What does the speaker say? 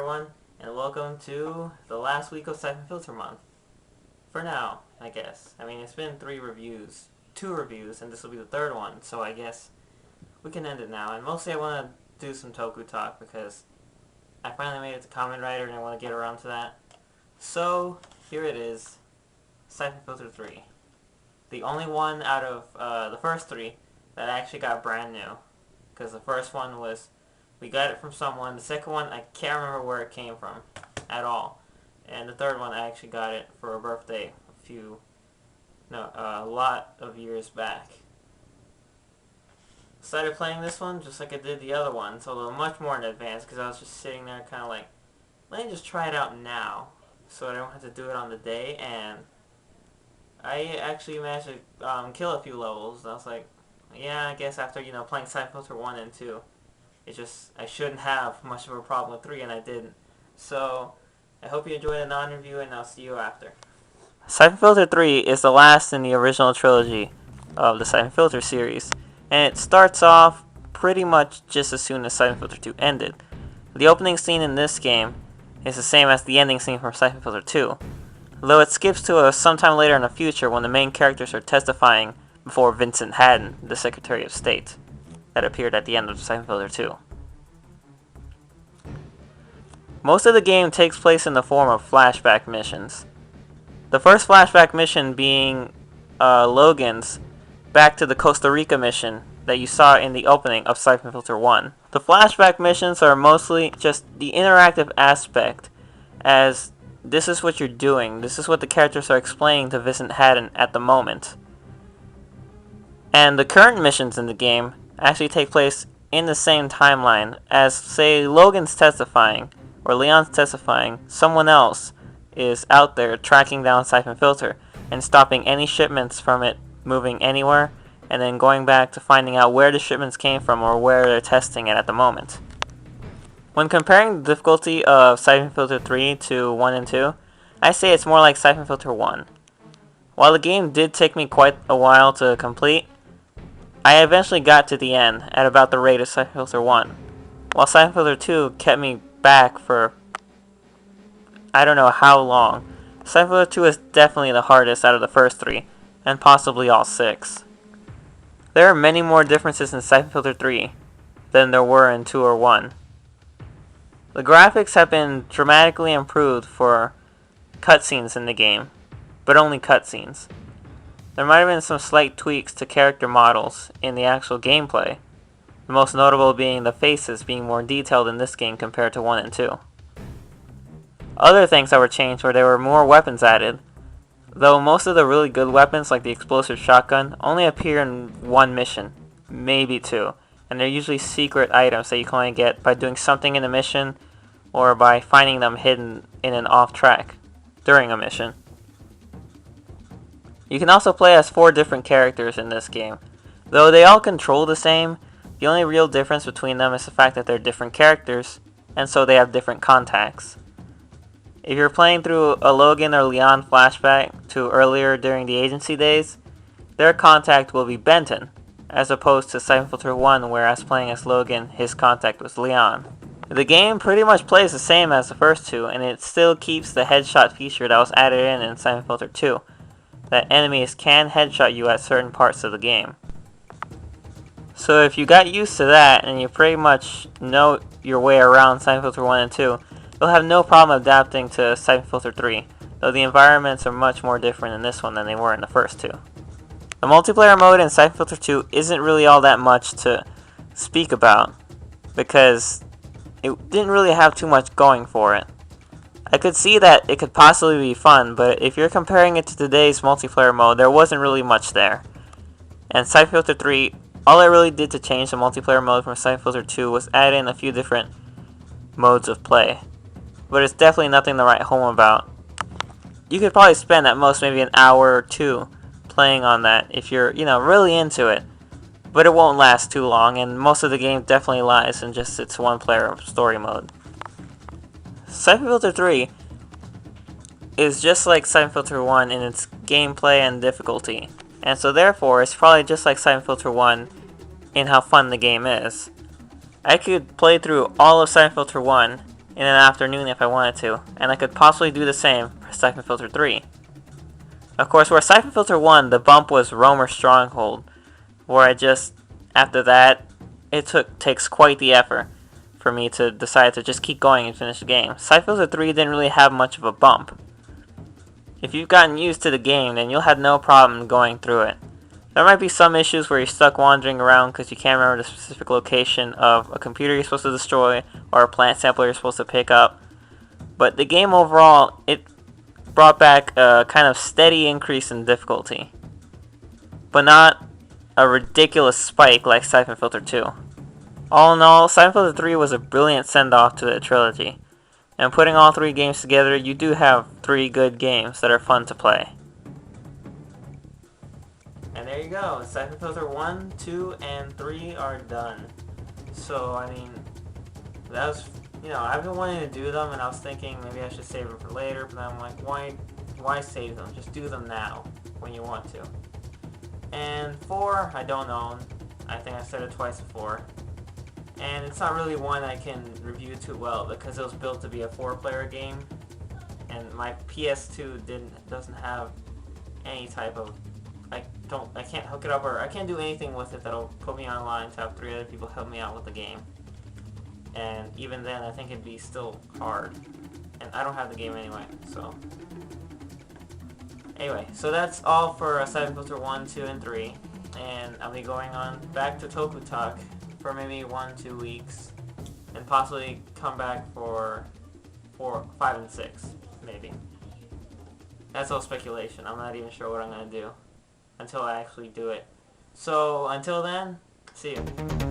everyone, and welcome to the last week of Syphon Filter month. For now, I guess. I mean, it's been two reviews, and this will be the third one, so I guess we can end it now. And mostly I want to do some Toku Talk, because I finally made it to Kamen Rider, and I want to get around to that. So, here it is, Syphon Filter 3. The only one out of the first three that actually got brand new. Because the first one was, we got it from someone. The second one, I can't remember where it came from at all. And the third one, I actually got it for a birthday a lot of years back. Started playing this one just like I did the other ones, although much more in advance, because I was just sitting there kind of like, let me just try it out now, so I don't have to do it on the day. And I actually managed to kill a few levels. And I was like, yeah, I guess after playing Syphon Filter 1 and 2, I shouldn't have much of a problem with 3, and I didn't. So I hope you enjoyed the non-review, and I'll see you after. Syphon Filter 3 is the last in the original trilogy of the Syphon Filter series, and it starts off pretty much just as soon as Syphon Filter 2 ended. The opening scene in this game is the same as the ending scene from Syphon Filter 2, though it skips to sometime later in the future when the main characters are testifying before Vincent Haddon, the Secretary of State, that appeared at the end of Syphon Filter 2. Most of the game takes place in the form of flashback missions. The first flashback mission being Logan's back to the Costa Rica mission that you saw in the opening of Syphon Filter 1. The flashback missions are mostly just the interactive aspect, as this is what you're doing, this is what the characters are explaining to Vincent Haddon at the moment. And the current missions in the game actually take place in the same timeline as, say, Logan's testifying, or Leon's testifying. Someone else is out there tracking down Syphon Filter and stopping any shipments from it moving anywhere, and then going back to finding out where the shipments came from or where they're testing it at the moment. When comparing the difficulty of Syphon Filter 3 to 1 and 2, I say it's more like Syphon Filter 1. While the game did take me quite a while to complete, I eventually got to the end at about the rate of Syphon Filter 1, while Syphon Filter 2 kept me back for I don't know how long. Syphon Filter 2 is definitely the hardest out of the first three, and possibly all 6. There are many more differences in Syphon Filter 3 than there were in 2 or 1. The graphics have been dramatically improved for cutscenes in the game, but only cutscenes. There might have been some slight tweaks to character models in the actual gameplay, the most notable being the faces being more detailed in this game compared to 1 and 2. Other things that were changed were there were more weapons added, though most of the really good weapons like the explosive shotgun only appear in 1 mission, maybe 2, and they're usually secret items that you can only get by doing something in a mission or by finding them hidden in an off track during a mission. You can also play as 4 different characters in this game. Though they all control the same, the only real difference between them is the fact that they're different characters, and so they have different contacts. If you're playing through a Logan or Leon flashback to earlier during the agency days, their contact will be Benton, as opposed to Syphon Filter 1, whereas playing as Logan, his contact was Leon. The game pretty much plays the same as the first 2, and it still keeps the headshot feature that was added in Syphon Filter 2. That enemies can headshot you at certain parts of the game. So if you got used to that and you pretty much know your way around Syphon Filter 1 and 2, you'll have no problem adapting to Syphon Filter 3, though the environments are much more different in this one than they were in the first 2. The multiplayer mode in Syphon Filter 2 isn't really all that much to speak about, because it didn't really have too much going for it. I could see that it could possibly be fun, but if you're comparing it to today's multiplayer mode, there wasn't really much there. And Syphon Filter 3, all it really did to change the multiplayer mode from Syphon Filter 2 was add in a few different modes of play. But it's definitely nothing to write home about. You could probably spend at most maybe an hour or 2 playing on that if you're, really into it. But it won't last too long, and most of the game definitely lies in just its one-player story mode. Syphon Filter 3 is just like Syphon Filter 1 in its gameplay and difficulty, and so therefore it's probably just like Syphon Filter 1 in how fun the game is. I could play through all of Syphon Filter 1 in an afternoon if I wanted to, and I could possibly do the same for Syphon Filter 3. Of course, where Syphon Filter 1, the bump was Roamer Stronghold, where I just, after that, it takes quite the effort for me to decide to just keep going and finish the game. Syphon Filter 3 didn't really have much of a bump. If you've gotten used to the game, then you'll have no problem going through it. There might be some issues where you're stuck wandering around because you can't remember the specific location of a computer you're supposed to destroy or a plant sample you're supposed to pick up. But the game overall, it brought back a kind of steady increase in difficulty, but not a ridiculous spike like Syphon Filter 2. All in all, Syphon Filter 3 was a brilliant send-off to the trilogy, and putting all three games together, you do have three good games that are fun to play. And there you go, Syphon Filter 1, 2, and 3 are done. So, I mean, that was, I've been wanting to do them, and I was thinking maybe I should save them for later, but I'm like, why save them? Just do them now, when you want to. And 4, I don't own. I think I said it twice before. And it's not really one I can review too well, because it was built to be a 4-player game, and my PS2 doesn't have any type of, I can't hook it up, or I can't do anything with it that'll put me online to have 3 other people help me out with the game. And even then, I think it'd be still hard. And I don't have the game anyway, so. Anyway, so that's all for Syphon Filter 1, 2, and 3. And I'll be going on back to Toku Talk for maybe 1-2 weeks. And possibly come back for 4, 5, and 6, maybe. That's all speculation. I'm not even sure what I'm going to do until I actually do it. So, until then, see you.